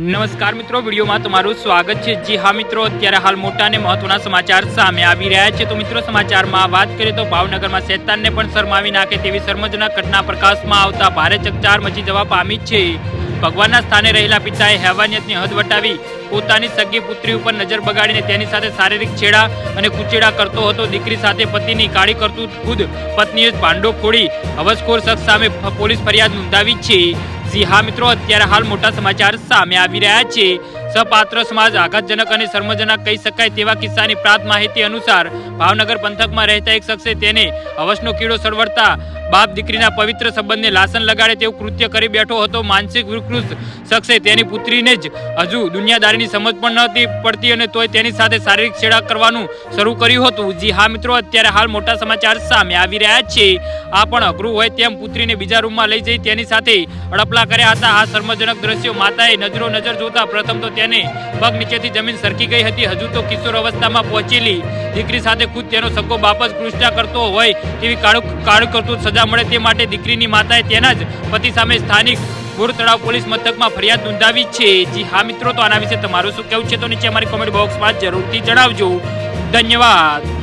નમસ્કાર મિત્રો, વિડીયોમાં તમારું સ્વાગત છે। જી હા મિત્રો, અત્યારે હાલ મોટા અને મહત્વના સમાચાર સામે આવી રહ્યા છે। તો મિત્રો, સમાચારમાં વાત કરીએ તો ભાવનગરમાં શેતાનને પણ શરમાવી નાખે તેવી શર્મજનક ઘટના પ્રકાશમાં આવતા ભારે ચકચાર મચી જવા પામી છે। ભગવાનના સ્થાને રહેલા પિતાએ હેવાનિયતની હદ વટાવી પોતાની સગી પુત્રી ઉપર નજર બગાડીને તેની સાથે શારીરિક છેડા અને કુચેડા કરતો હતો। દીકરી સાથે પતિની કાળી કરતૂત ખુદ પત્નીએ ભાંડો ફોડી હવસખોર શખ્સ સામે પોલીસ ફરિયાદ નોંધાવી છે। જી હા મિત્રો, અત્યારે હાલ મોટા સમાચાર સામે આવી રહ્યા છે। સપાત્ર સમાજ આઘાતજનક અને શર્મજનક કહી શકાય તેવા કિસ્સાની પ્રાપ્ત માહિતી અનુસાર ભાવનગર પંથકમાં રહેતા એક શખ્સે તેને હવસનો કીડો સળવળતા બાપ દીકરીના પવિત્ર સંબંધને લાસન લગાડે તેવું કૃત્ય કરી બેઠો હતો। માનસિક વિકૃત શખ્સે તેની પુત્રીને જ હજુ દુનિયાદારીની સમજ પણ નહોતી પડતી અને તોય તેની સાથે શારીરિક છેડા કરવાનું શરૂ કર્યું હતું। જી હા મિત્રો, અત્યારે હાલ મોટા સમાચાર સામે આવી રહ્યા છે। આ પણ અઘરું હોય તેમ પુત્રીને બીજા રૂમમાં લઈ જઈ તેની સાથે અડપલા કર્યા હતા। આ શર્મજનક દ્રશ્યો માતાએ નજર જોતા પ્રથમ તો તેને પગ નીચેથી જમીન સરકી ગઈ હતી। હજુ તો કિશોર અવસ્થામાં પહોંચેલી દીકરી સાથે ખુદ તેનો સગો બાપ જ કૃષ્ણા કરતો હોય તેવી કાળું કરતું સજા મળે તે માટે દીકરીની માતાએ તેના જ પતિ સામે સ્થાનિક બોર તળાવ પોલીસ મથકમાં ફરિયાદ નોંધાવી છે। જી હા મિત્રો, તો આના વિશે તમારું શું કહેવું છે તો નીચે અમારી કોમેન્ટ બોક્સમાં જરૂરથી જણાવજો। ધન્યવાદ।